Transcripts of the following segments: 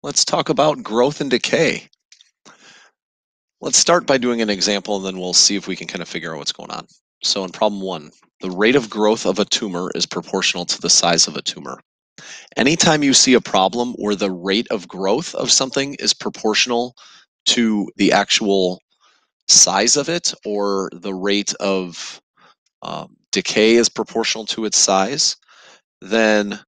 Let's talk about growth and decay. Let's start by doing an example and then we'll see if we can kind of figure out what's going on. So in problem 1, the rate of growth of a tumor is proportional to the size of a tumor. Anytime you see a problem where the rate of growth of something is proportional to the actual size of it, or the rate of decay is proportional to its size, then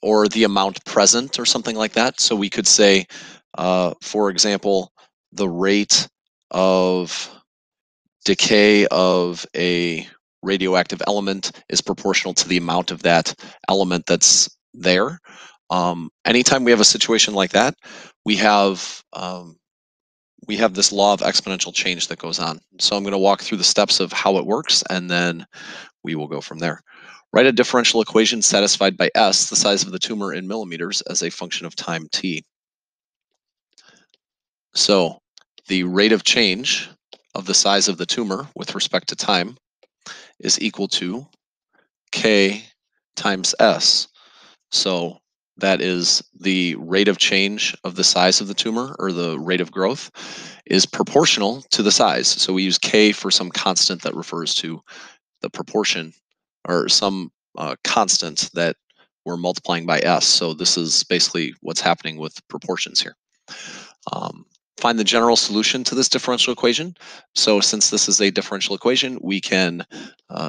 or the amount present or something like that. So we could say, for example, the rate of decay of a radioactive element is proportional to the amount of that element that's there. Anytime we have a situation like that, we have this law of exponential change that goes on. So I'm going to walk through the steps of how it works, and then we will go from there. Write a differential equation satisfied by S, the size of the tumor in millimeters, as a function of time t. So the rate of change of the size of the tumor with respect to time is equal to K times S. So that is the rate of change of the size of the tumor, or the rate of growth, is proportional to the size. So we use K for some constant that refers to the proportion, or some constant that we're multiplying by S. So this is basically what's happening with proportions here. Find the general solution to this differential equation. So since this is a differential equation, we can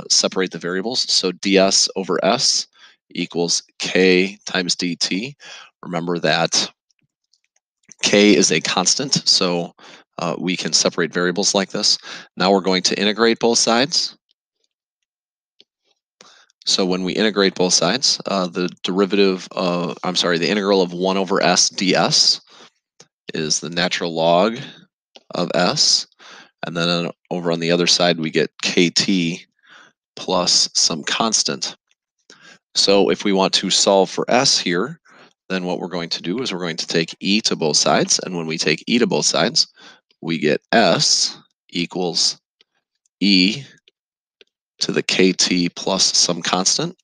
separate the variables. So ds over s equals k times dt. Remember that k is a constant, so we can separate variables like this. Now we're going to integrate both sides. So when we integrate both sides, the integral of 1 over s ds is the natural log of s, and then over on the other side we get kt plus some constant. So if we want to solve for s here, then what we're going to do is we're going to take e to both sides, and when we take e to both sides, we get s equals e to the kt plus some constant.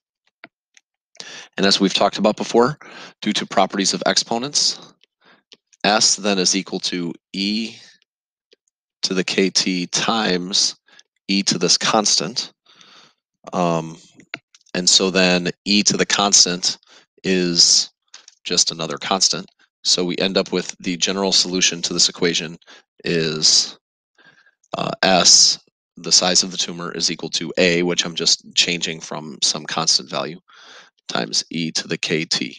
And as we've talked about before, due to properties of exponents, s then is equal to e to the kt times e to this constant. And so then e to the constant is just another constant. So we end up with the general solution to this equation is s, the size of the tumor, is equal to a, which I'm just changing from some constant value, times e to the kt.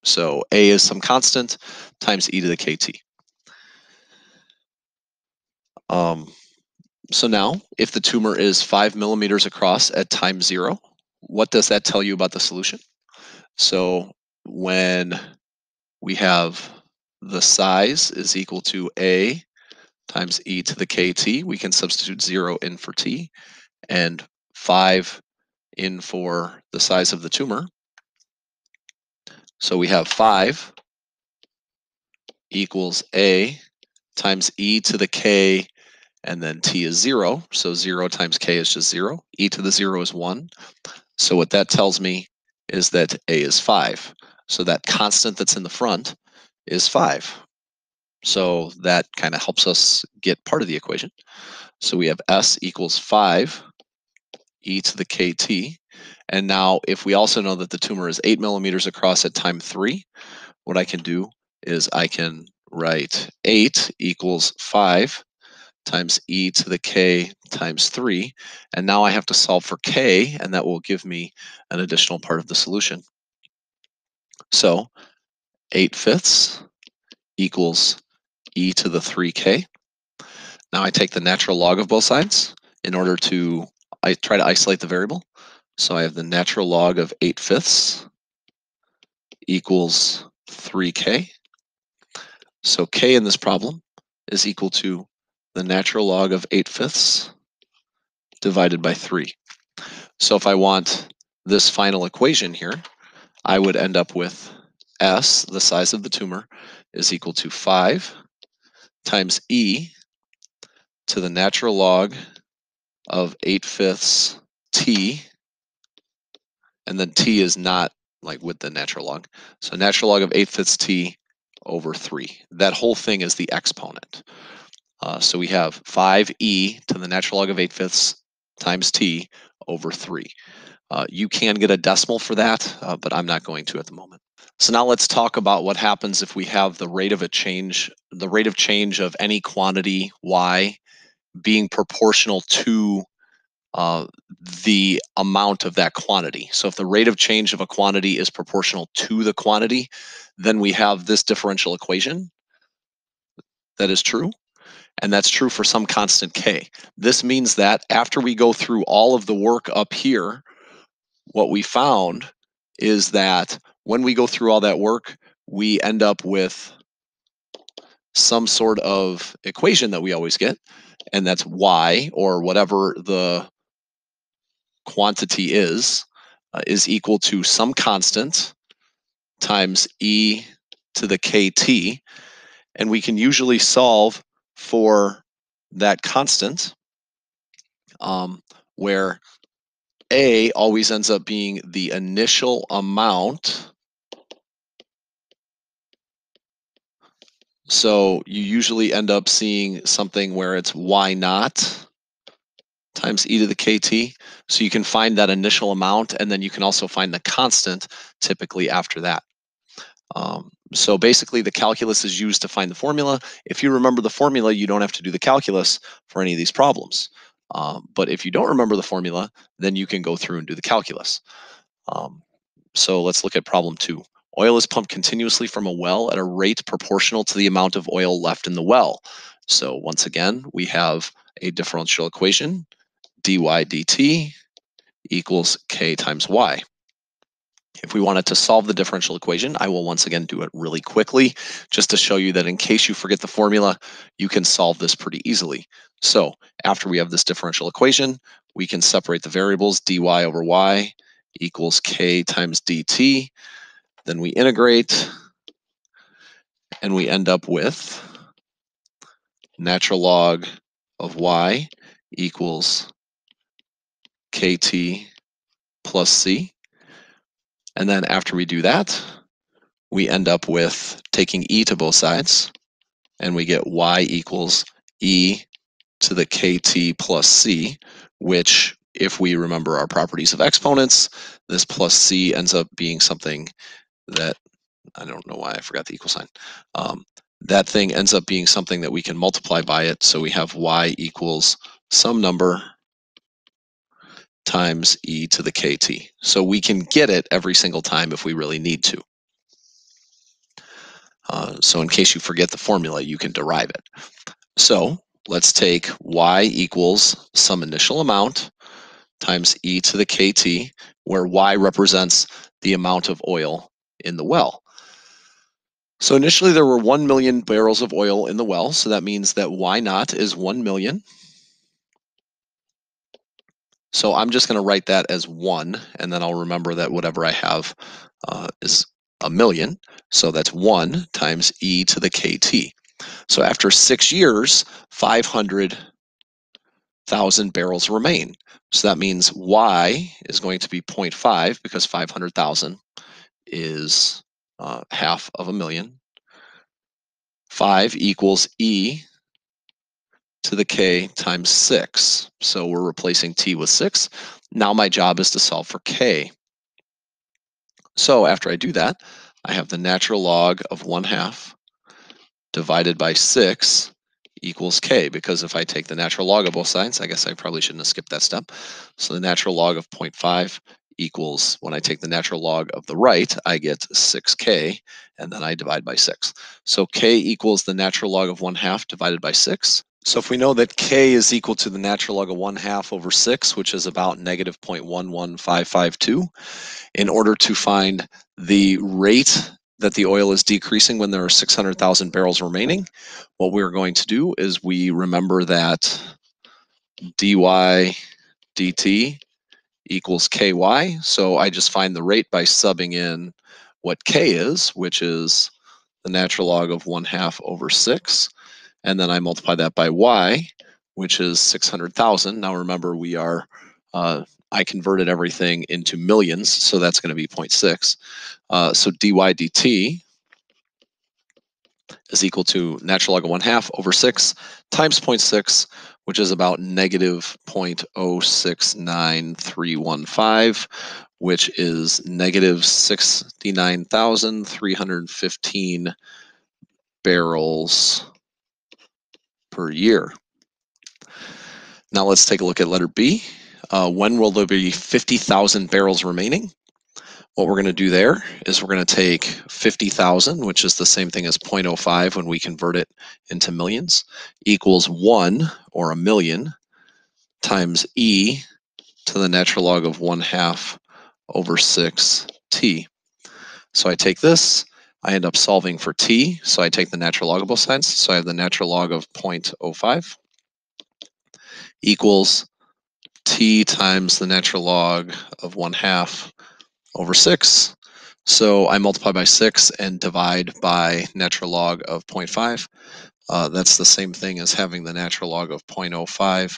So a is some constant times e to the kt. So now, if the tumor is 5 millimeters across at time 0, what does that tell you about the solution? So when we have the size is equal to a times e to the kt, we can substitute 0 in for t and 5 in for the size of the tumor. So we have 5 equals a times e to the k, and then t is 0. So 0 times k is just 0. E to the 0 is 1. So what that tells me is that a is 5. So that constant that's in the front is 5. So that kind of helps us get part of the equation. So we have s equals 5 e to the kt. And now if we also know that the tumor is 8 millimeters across at time 3, what I can do is I can write 8 equals 5 times e to the k times 3. And now I have to solve for k, and that will give me an additional part of the solution. So 8/5 equals e to the 3k. Now I take the natural log of both sides in order to try to isolate the variable. So I have the natural log of 8/5 equals 3k. So k in this problem is equal to the natural log of 8/5 divided by 3. So if I want this final equation here, I would end up with s, the size of the tumor, is equal to 5 times e to the natural log of 8/5 t, and then t is not like with the natural log. So natural log of 8/5 t over 3. That whole thing is the exponent. So we have 5e to the natural log of 8/5 times t over 3. You can get a decimal for that, but I'm not going to at the moment. So now let's talk about what happens if we have the rate of change of any quantity y being proportional to uh, the amount of that quantity. So if the rate of change of a quantity is proportional to the quantity, then we have this differential equation that is true, and that's true for some constant k. This means that after we go through all of the work up here, what we found is that when we go through all that work, we end up with some sort of equation that we always get, and that's y, or whatever the quantity is equal to some constant times e to the kt, and we can usually solve for that constant, where a always ends up being the initial amount. So you usually end up seeing something where it's y naught times e to the kt. So you can find that initial amount, and then you can also find the constant typically after that. So basically, the calculus is used to find the formula. If you remember the formula, you don't have to do the calculus for any of these problems. But if you don't remember the formula, then you can go through and do the calculus. So let's look at problem 2. Oil is pumped continuously from a well at a rate proportional to the amount of oil left in the well. So once again, we have a differential equation, dy dt equals k times y. If we wanted to solve the differential equation, I will once again do it really quickly, just to show you that in case you forget the formula, you can solve this pretty easily. So after we have this differential equation, we can separate the variables. Dy over y equals k times dt. Then we integrate, and we end up with natural log of y equals kt plus c. And then after we do that, we end up with taking e to both sides, and we get y equals e to the kt plus c, which, if we remember our properties of exponents, this plus c ends up being something that, I don't know why I forgot the equal sign. That thing ends up being something that we can multiply by it, so we have y equals some number times e to the kt. So we can get it every single time if we really need to. So in case you forget the formula, you can derive it. So let's take y equals some initial amount times e to the kt, where y represents the amount of oil in the well. So initially there were 1 million barrels of oil in the well, so that means that y naught is 1 million. So I'm just going to write that as 1, and then I'll remember that whatever I have is a million. So that's 1 times e to the kt. So after 6 years, 500,000 barrels remain. So that means y is going to be 0.5, because 500,000 is half of a million. 5 equals e to the k times 6. So we're replacing t with 6. Now my job is to solve for k. So after I do that, I have the natural log of 1/2 divided by 6 equals k, because if I take the natural log of both sides, I guess I probably shouldn't have skipped that step. So the natural log of 0.5 equals, when I take the natural log of the right, I get 6k, and then I divide by 6. So k equals the natural log of 1/2 divided by 6. So if we know that k is equal to the natural log of 1/2 over 6, which is about negative 0.11552, in order to find the rate that the oil is decreasing when there are 600,000 barrels remaining, what we're going to do is we remember that dy dt equals ky. So I just find the rate by subbing in what k is, which is the natural log of 1/2 over 6. And then I multiply that by y, which is 600,000. Now remember, we are I converted everything into millions, so that's going to be 0.6. So dy dt is equal to natural log of 1/2 over 6 times 0.6, which is about negative 0.069315, which is negative 69,315 barrels per year. Now let's take a look at letter B. When will there be 50,000 barrels remaining? What we're going to do there is we're going to take 50,000, which is the same thing as 0.05 when we convert it into millions, equals 1, or a million, times e to the natural log of 1/2 over 6t. So I take this, I end up solving for t, so I take the natural log of both sides, so I have the natural log of 0.05 equals t times the natural log of 1/2 over 6. So I multiply by 6 and divide by natural log of 0.5. That's the same thing as having the natural log of 0.05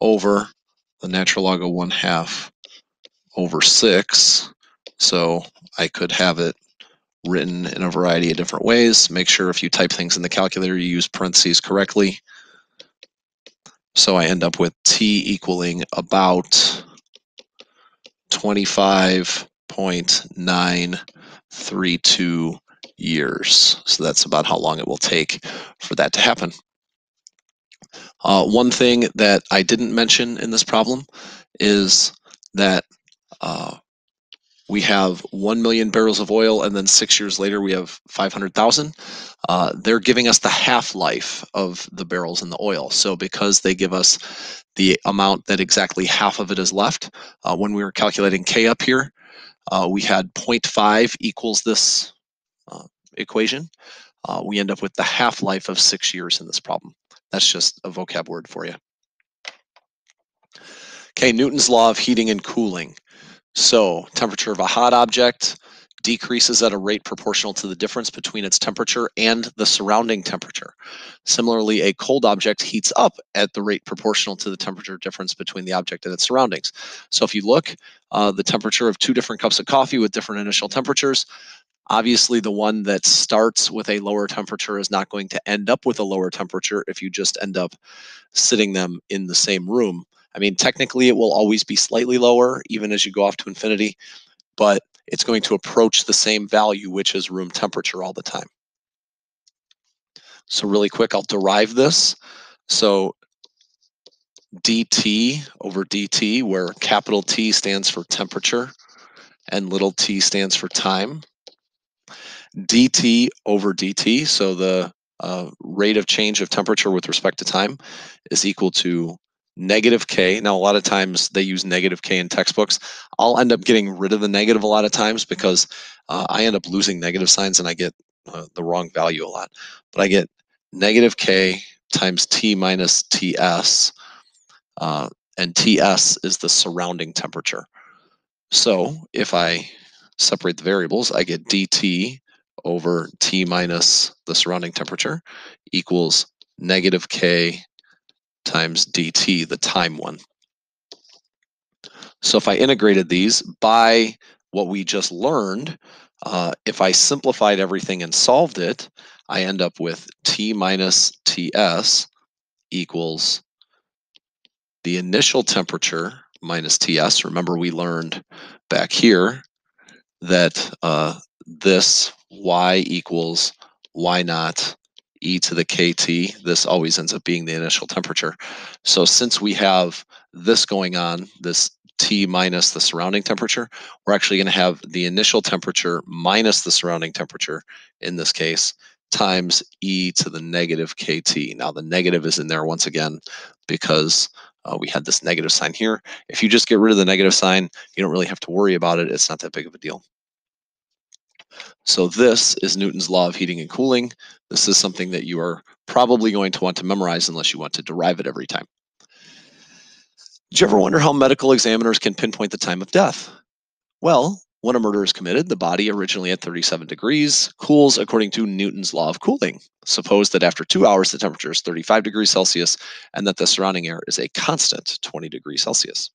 over the natural log of 1/2 over 6. So I could have it written in a variety of different ways. Make sure if you type things in the calculator, you use parentheses correctly. So I end up with t equaling about 25.932 years. So that's about how long it will take for that to happen. One thing that I didn't mention in this problem is that we have 1 million barrels of oil, and then 6 years later we have 500,000. They're giving us the half-life of the barrels in the oil. So because they give us the amount that exactly half of it is left, when we were calculating K up here, we had 0.5 equals this equation. We end up with the half-life of 6 years in this problem. That's just a vocab word for you. Okay, Newton's law of heating and cooling. So temperature of a hot object decreases at a rate proportional to the difference between its temperature and the surrounding temperature. Similarly, a cold object heats up at the rate proportional to the temperature difference between the object and its surroundings. So if you look, the temperature of 2 different cups of coffee with different initial temperatures, obviously the one that starts with a lower temperature is not going to end up with a lower temperature if you just end up sitting them in the same room. I mean, technically it will always be slightly lower even as you go off to infinity, but it's going to approach the same value, which is room temperature all the time. So really quick, I'll derive this. So dt over dt, where capital T stands for temperature and little t stands for time. dt over dt, so the rate of change of temperature with respect to time, is equal to negative k. Now, a lot of times they use negative k in textbooks. I'll end up getting rid of the negative a lot of times because I end up losing negative signs and I get the wrong value a lot. But I get negative k times t minus ts, and ts is the surrounding temperature. So if I separate the variables, I get dt over t minus the surrounding temperature equals negative k times dt, the time one. So if I integrated these by what we just learned, if I simplified everything and solved it, I end up with t minus ts equals the initial temperature minus ts. Remember, we learned back here that this y equals y naught e to the kt. This always ends up being the initial temperature. So since we have this going on, this T minus the surrounding temperature, we're actually going to have the initial temperature minus the surrounding temperature, in this case, times e to the negative kt. Now the negative is in there once again because we had this negative sign here. If you just get rid of the negative sign, you don't really have to worry about it. It's not that big of a deal. So this is Newton's law of heating and cooling. This is something that you are probably going to want to memorize unless you want to derive it every time. Did you ever wonder how medical examiners can pinpoint the time of death? Well, when a murder is committed, the body, originally at 37 degrees, cools according to Newton's law of cooling. Suppose that after 2 hours, the temperature is 35 degrees Celsius and that the surrounding air is a constant 20 degrees Celsius.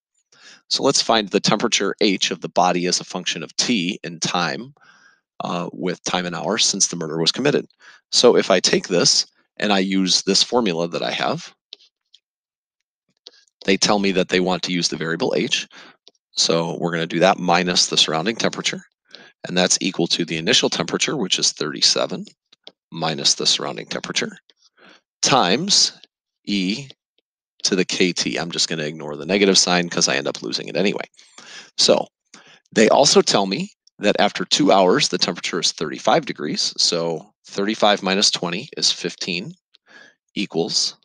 So let's find the temperature H of the body as a function of T in time with time and hours since the murder was committed. So if I take this and I use this formula that I have, they tell me that they want to use the variable H. So we're going to do that minus the surrounding temperature. And that's equal to the initial temperature, which is 37, minus the surrounding temperature, times E to the KT. I'm just going to ignore the negative sign because I end up losing it anyway. So they also tell me that after 2 hours, the temperature is 35 degrees. So 35 minus 20 is 15 equals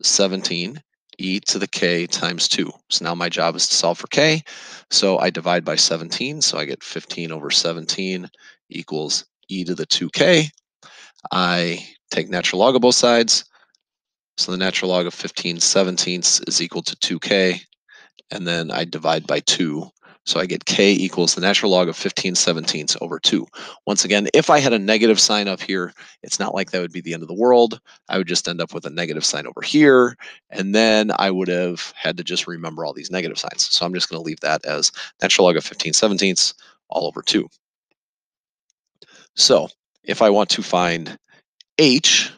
17 e to the k times 2. So now my job is to solve for k. So I divide by 17. So I get 15 over 17 equals e to the 2k. I take natural log of both sides. So the natural log of 15/17 is equal to 2k. And then I divide by 2. So I get k equals the natural log of 15/17 over 2. Once again, if I had a negative sign up here, it's not like that would be the end of the world. I would just end up with a negative sign over here, and then I would have had to just remember all these negative signs. So I'm just going to leave that as natural log of 15/17 all over 2. So if I want to find h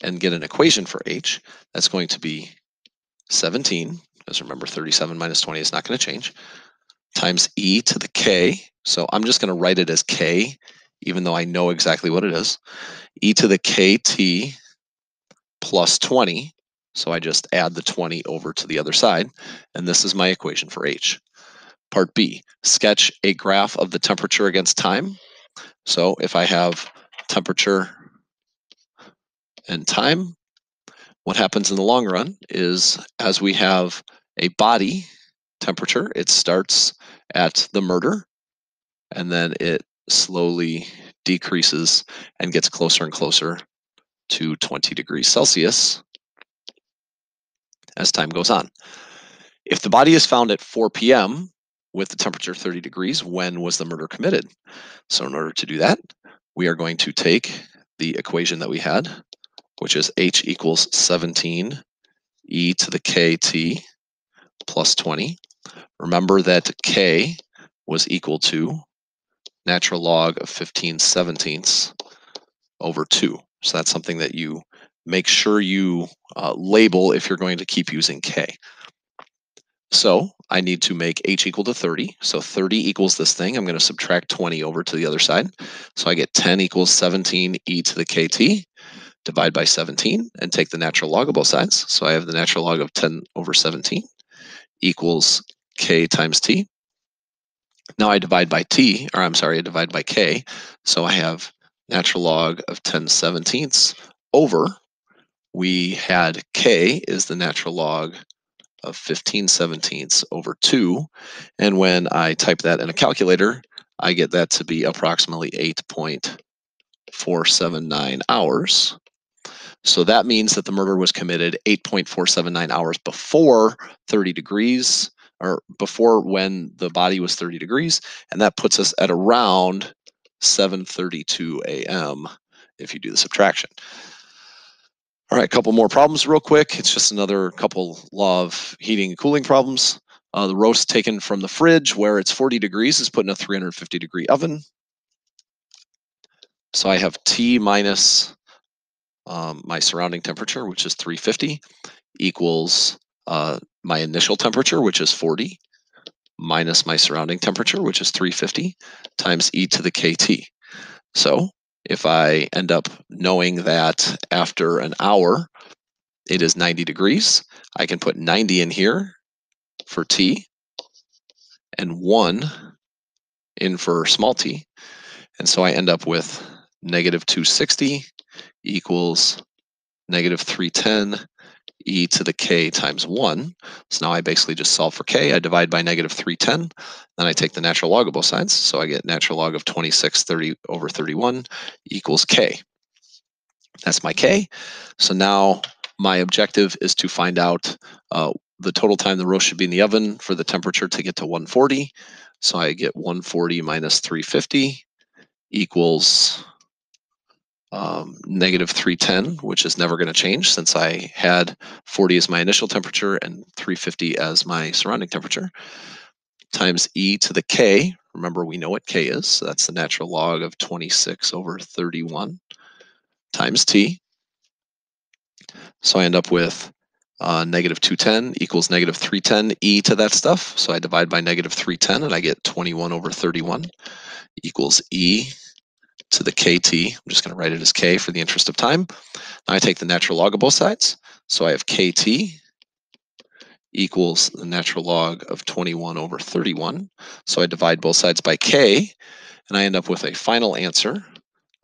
and get an equation for h, that's going to be 17, because remember 37 minus 20 is not going to change, times e to the k. So I'm just going to write it as k, even though I know exactly what it is. E to the kt plus 20. So I just add the 20 over to the other side. And this is my equation for h. Part B, sketch a graph of the temperature against time. So if I have temperature and time, what happens in the long run is as we have a body temperature, it starts at the murder, and then it slowly decreases and gets closer and closer to 20 degrees Celsius as time goes on. If the body is found at 4 p.m. with the temperature 30 degrees, when was the murder committed? So in order to do that, we are going to take the equation that we had, which is h equals 17 e to the kt plus 20. Remember that k was equal to natural log of 15/17 over 2. So that's something that you make sure you label if you're going to keep using k. So I need to make h equal to 30. So 30 equals this thing. I'm going to subtract 20 over to the other side. So I get 10 equals 17 e to the kt. Divide by 17 and take the natural log of both sides. So I have the natural log of 10 over 17 equals k times t. Now I divide by t, or I'm sorry, I divide by k. So I have natural log of 10/17 over, we had k is the natural log of 15/17 over 2. And when I type that in a calculator, I get that to be approximately 8.479 hours. So that means that the murder was committed 8.479 hours before 30 degrees, or before when the body was 30 degrees. And that puts us at around 7:32 a.m. if you do the subtraction. All right, a couple more problems real quick. It's just another couple law of heating and cooling problems. The roast taken from the fridge where it's 40 degrees is put in a 350 degree oven. So I have T minus my surrounding temperature, which is 350, equals my initial temperature, which is 40, minus my surrounding temperature, which is 350, times e to the kt. So if I end up knowing that after an hour it is 90 degrees, I can put 90 in here for t and 1 in for small t. And so I end up with negative 260 equals negative 310 e to the k times 1. So now I basically just solve for k. I divide by negative 310. Then I take the natural log of both sides. So I get natural log of 26/30 over 31 equals k. That's my k. So now my objective is to find out the total time the roast should be in the oven for the temperature to get to 140. So I get 140 minus 350 equals negative 310, which is never going to change since I had 40 as my initial temperature and 350 as my surrounding temperature, times e to the k. Remember, we know what k is. So that's the natural log of 26 over 31 times t. So I end up with negative 210 equals negative 310 e to that stuff. So I divide by negative 310 and I get 21 over 31 equals e to the kt. I'm just going to write it as k for the interest of time. Now I take the natural log of both sides. So I have kt equals the natural log of 21 over 31. So I divide both sides by k, and I end up with a final answer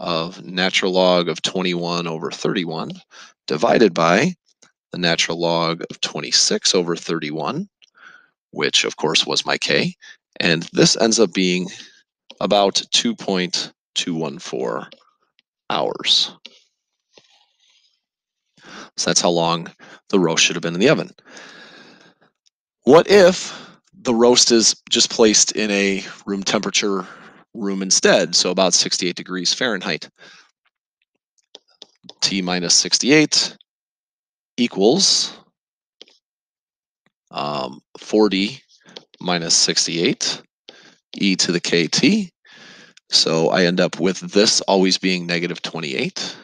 of natural log of 21 over 31 divided by the natural log of 26 over 31, which of course was my k, and this ends up being about 2.214 hours. So that's how long the roast should have been in the oven. What if the roast is just placed in a room temperature room instead, so about 68 degrees Fahrenheit? T minus 68 equals 40 minus 68 e to the kt. So I end up with this always being negative 28.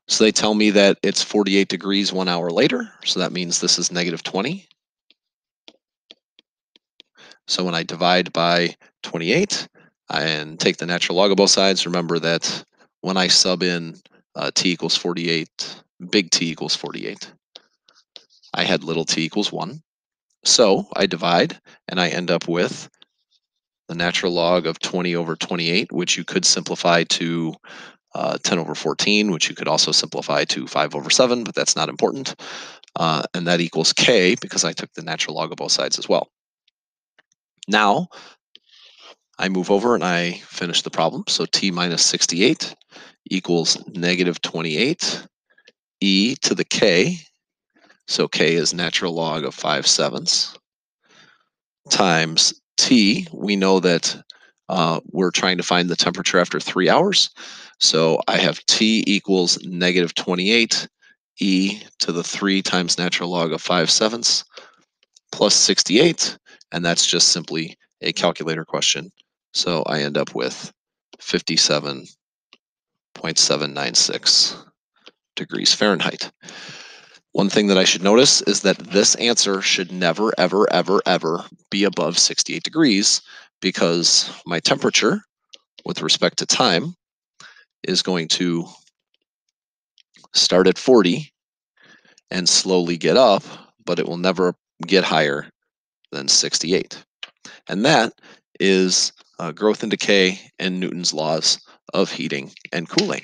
So they tell me that it's 48 degrees 1 hour later. So that means this is negative 20. So when I divide by 28 and take the natural log of both sides, remember that when I sub in t equals 48, big T equals 48, I had little t equals 1. So I divide and I end up with the natural log of 20 over 28, which you could simplify to 10 over 14, which you could also simplify to 5 over 7, but that's not important. And that equals k because I took the natural log of both sides as well. Now, I move over and I finish the problem. So t minus 68 equals negative 28 e to the k. So k is natural log of 5/7 times t. We know that we're trying to find the temperature after 3 hours. So I have t equals negative 28 e to the 3 times natural log of 5/7 plus 68. And that's just simply a calculator question. So I end up with 57.796 degrees Fahrenheit. One thing that I should notice is that this answer should never, ever, ever, ever be above 68 degrees because my temperature with respect to time is going to start at 40 and slowly get up, but it will never get higher than 68. And that is growth and decay and Newton's laws of heating and cooling.